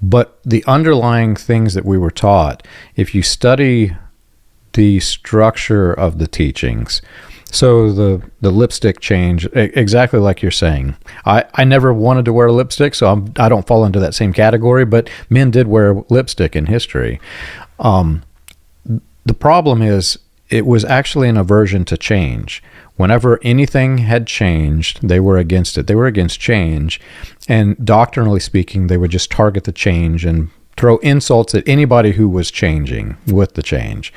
But the underlying things that we were taught, if you study the structure of the teachings. So the lipstick change, exactly like you're saying. I never wanted to wear lipstick, so I don't fall into that same category, but men did wear lipstick in history. The problem is it was actually an aversion to change. Whenever anything had changed, they were against it. They were against change. And doctrinally speaking, they would just target the change and throw insults at anybody who was changing with the change.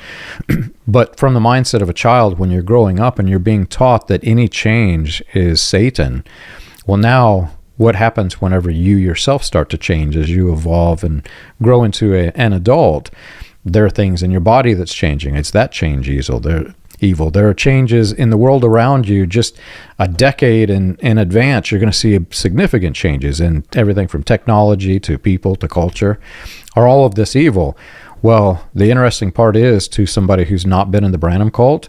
But from the mindset of a child, when you're growing up and you're being taught that any change is Satan, well, now what happens whenever you yourself start to change as you evolve and grow into an adult? There are things in your body that's changing. It's that change evil. There are changes in the world around you. Just a decade in advance, you're going to see significant changes in everything from technology to people to culture. Are all of this evil? Well, the interesting part is, to somebody who's not been in the Branham cult,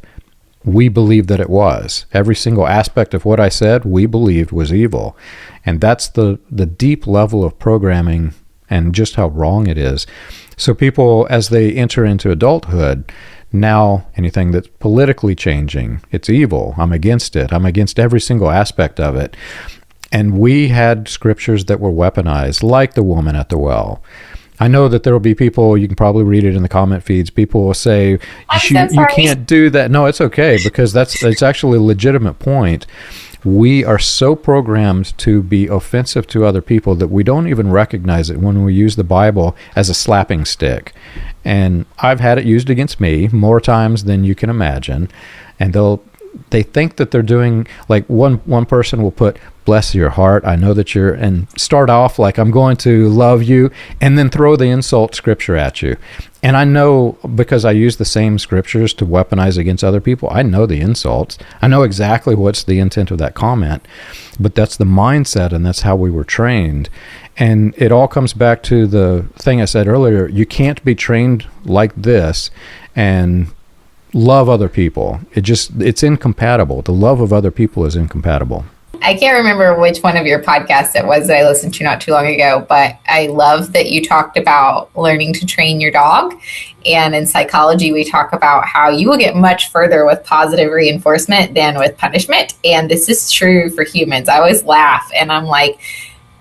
we believe that it was. Every single aspect of what I said, we believed was evil. And that's the deep level of programming and just how wrong it is. So people, as they enter into adulthood, now anything that's politically changing, it's evil. I'm against it. I'm against every single aspect of it. And we had scriptures that were weaponized, like the woman at the well. I know that there will be people, you can probably read it in the comment feeds, people will say, you can't do that. No, it's okay, because it's actually a legitimate point. We are so programmed to be offensive to other people that we don't even recognize it when we use the Bible as a slapping stick. And I've had it used against me more times than you can imagine. And they think that they're doing, like one person will put, bless your heart, I know that you're, and start off like, I'm going to love you, and then throw the insult scripture at you. And I know, because I use the same scriptures to weaponize against other people, I know the insults. I know exactly what's the intent of that comment. But that's the mindset, and that's how we were trained. And it all comes back to the thing I said earlier. You can't be trained like this and love other people. It's incompatible. The love of other people is incompatible. I can't remember which one of your podcasts it was that I listened to not too long ago, but I love that you talked about learning to train your dog. And in psychology, we talk about how you will get much further with positive reinforcement than with punishment. And this is true for humans. I always laugh and I'm like,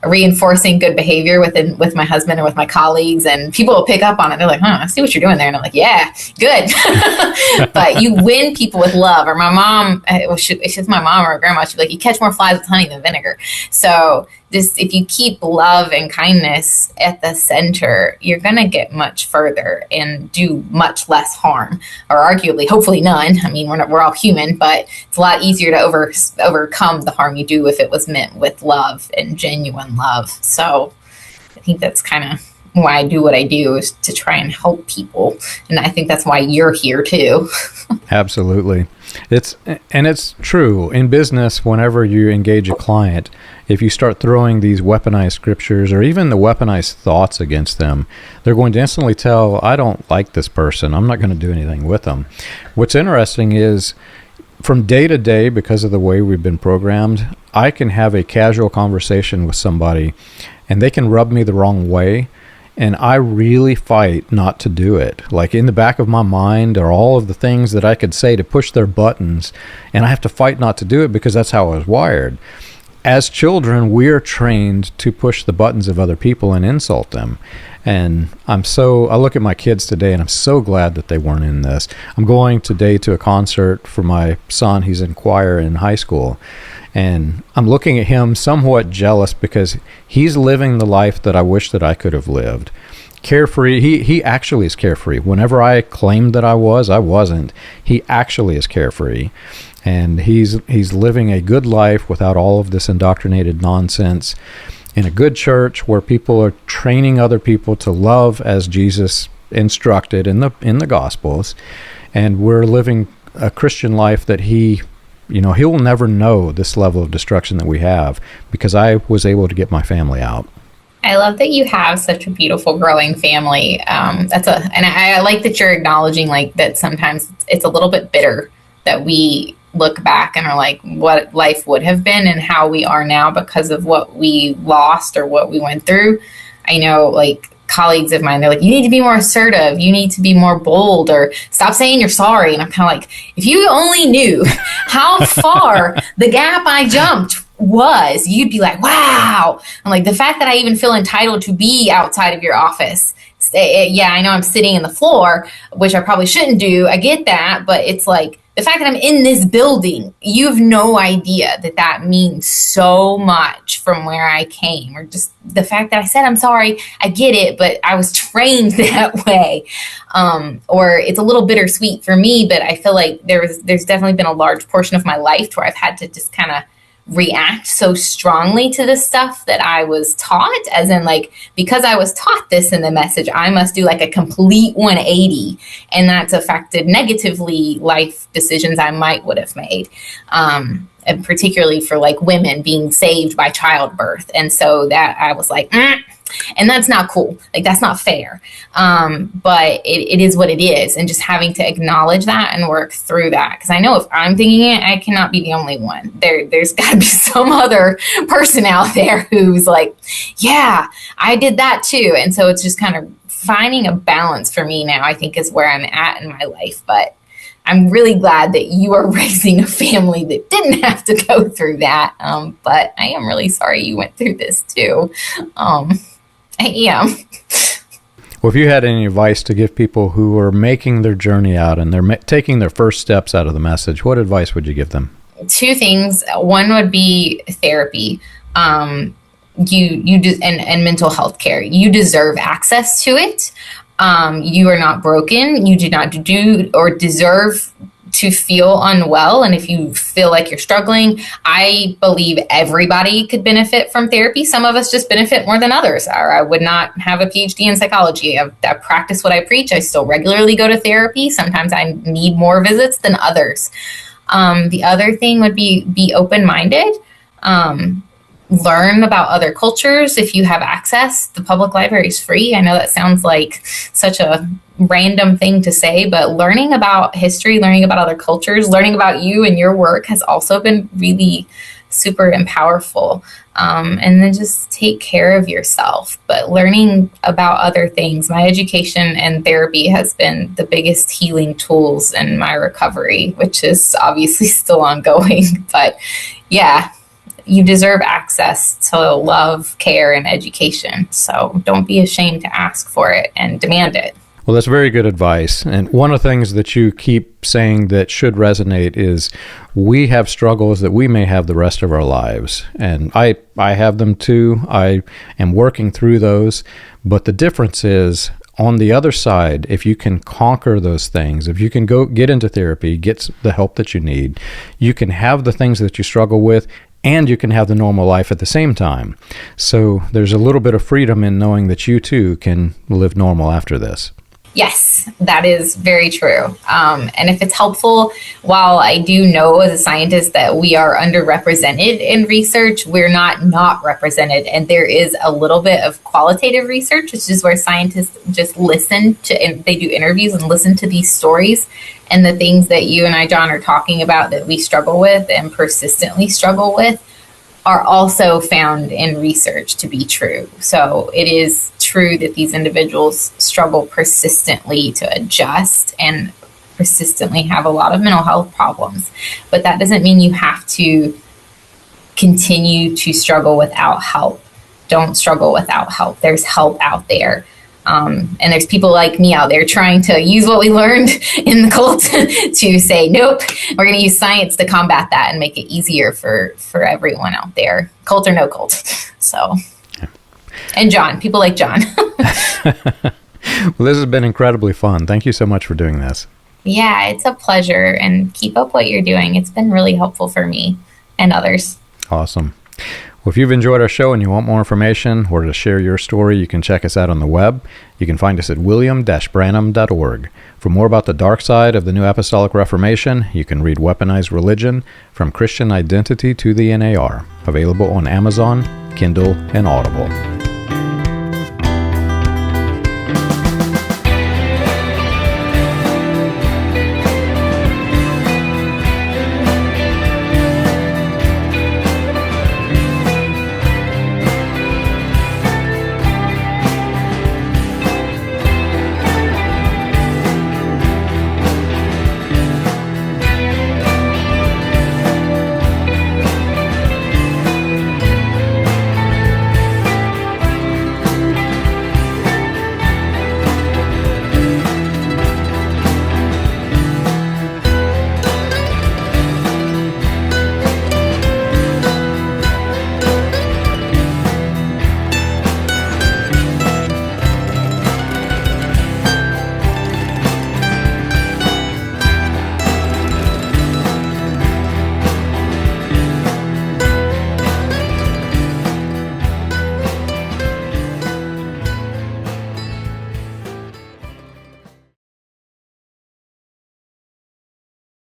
reinforcing good behavior with my husband and with my colleagues, and people will pick up on it. They're like, I see what you're doing there. And I'm like, yeah, good. But you win people with love. Or my mom, it's just my mom or grandma, she'd be like, you catch more flies with honey than vinegar. So just if you keep love and kindness at the center, you're going to get much further and do much less harm, or arguably, hopefully none. I mean, we're all human, but it's a lot easier to overcome the harm you do if it was meant with love and genuine love. So I think that's kind of why I do what I do, is to try and help people. And I think that's why you're here too. Absolutely. It's true in business. Whenever you engage a client, if you start throwing these weaponized scriptures or even the weaponized thoughts against them, they're going to instantly tell, I don't like this person, I'm not going to do anything with them. What's interesting is, from day to day, because of the way we've been programmed, I can have a casual conversation with somebody and they can rub me the wrong way, and I really fight not to do it. Like, in the back of my mind are all of the things that I could say to push their buttons, and I have to fight not to do it because that's how I was wired. As children, we're trained to push the buttons of other people and insult them. And I look at my kids today and I'm so glad that they weren't in this. I'm going today to a concert for my son. He's in choir in high school. And I'm looking at him somewhat jealous because he's living the life that I wish that I could have lived. Carefree. He actually is carefree. Whenever I claimed that I wasn't. He actually is carefree. And he's living a good life without all of this indoctrinated nonsense, in a good church where people are training other people to love as Jesus instructed in the Gospels. And we're living a Christian life that he'll never know this level of destruction that we have, because I was able to get my family out. I love that you have such a beautiful growing family. And I like that you're acknowledging like that sometimes it's a little bit bitter that we look back and are like, what life would have been and how we are now because of what we lost or what we went through. I know, like, colleagues of mine, they're like, you need to be more assertive, you need to be more bold, or stop saying you're sorry. And I'm kind of like, if you only knew how far the gap I jumped was, you'd be like, wow. I'm like, the fact that I even feel entitled to be outside of your office. Yeah, I know I'm sitting in the floor, which I probably shouldn't do. I get that. But it's like, the fact that I'm in this building, you have no idea that means so much from where I came, or just the fact that I said, I'm sorry, I get it, but I was trained that way. Or it's a little bittersweet for me, but I feel like there's definitely been a large portion of my life where I've had to just kind of react so strongly to the stuff that I was taught, as in, like, because I was taught this in the message, I must do like a complete 180, and that's affected negatively life decisions I would have made, and particularly for like women being saved by childbirth. And so that I was like, and that's not cool. Like, that's not fair. But it is what it is. And just having to acknowledge that and work through that. Because I know if I'm thinking it, I cannot be the only one. There's got to be some other person out there who's like, yeah, I did that too. And so it's just kind of finding a balance for me now, I think, is where I'm at in my life. But I'm really glad that you are raising a family that didn't have to go through that. But I am really sorry you went through this too. I am. Well, if you had any advice to give people who are making their journey out and they're taking their first steps out of the message, what advice would you give them? Two things. One would be therapy. And mental health care. You deserve access to it. You are not broken. You do not do or deserve to feel unwell. And if you feel like you're struggling, I believe everybody could benefit from therapy. Some of us just benefit more than others. Or I would not have a PhD in psychology. I practice what I preach. I still regularly go to therapy. Sometimes I need more visits than others. The other thing would be open-minded. Learn about other cultures if you have access. The public library is free. I know that sounds like such a random thing to say, but learning about history, learning about other cultures, learning about you and your work has also been really super and powerful. And then just take care of yourself. But learning about other things, my education and therapy has been the biggest healing tools in my recovery, which is obviously still ongoing. But yeah, you deserve access to love, care, and education. So don't be ashamed to ask for it and demand it. Well, that's very good advice. And one of the things that you keep saying that should resonate is we have struggles that we may have the rest of our lives. And I have them too. I am working through those. But the difference is, on the other side, if you can conquer those things, if you can go get into therapy, get the help that you need, you can have the things that you struggle with and you can have the normal life at the same time. So there's a little bit of freedom in knowing that you too can live normal after this. Yes, that is very true. And if it's helpful, while I do know as a scientist that we are underrepresented in research, we're not represented. And there is a little bit of qualitative research, which is where scientists just listen to, and they do interviews and listen to these stories. And the things that you and I, John, are talking about that we struggle with and persistently struggle with are also found in research to be true. So it is true that these individuals struggle persistently to adjust and persistently have a lot of mental health problems. But that doesn't mean you have to continue to struggle without help. Don't struggle without help. There's help out there. And there's people like me out there trying to use what we learned in the cult to say, nope, we're going to use science to combat that and make it easier for everyone out there, cult or no cult. So, and John, people like John. Well, this has been incredibly fun. Thank you so much for doing this. Yeah, it's a pleasure, and keep up what you're doing. It's been really helpful for me and others. Awesome. Well, if you've enjoyed our show and you want more information or to share your story, you can check us out on the web. You can find us at william-branham.org. For more about the dark side of the New Apostolic Reformation, you can read Weaponized Religion, From Christian Identity to the NAR, available on Amazon, Kindle, and Audible.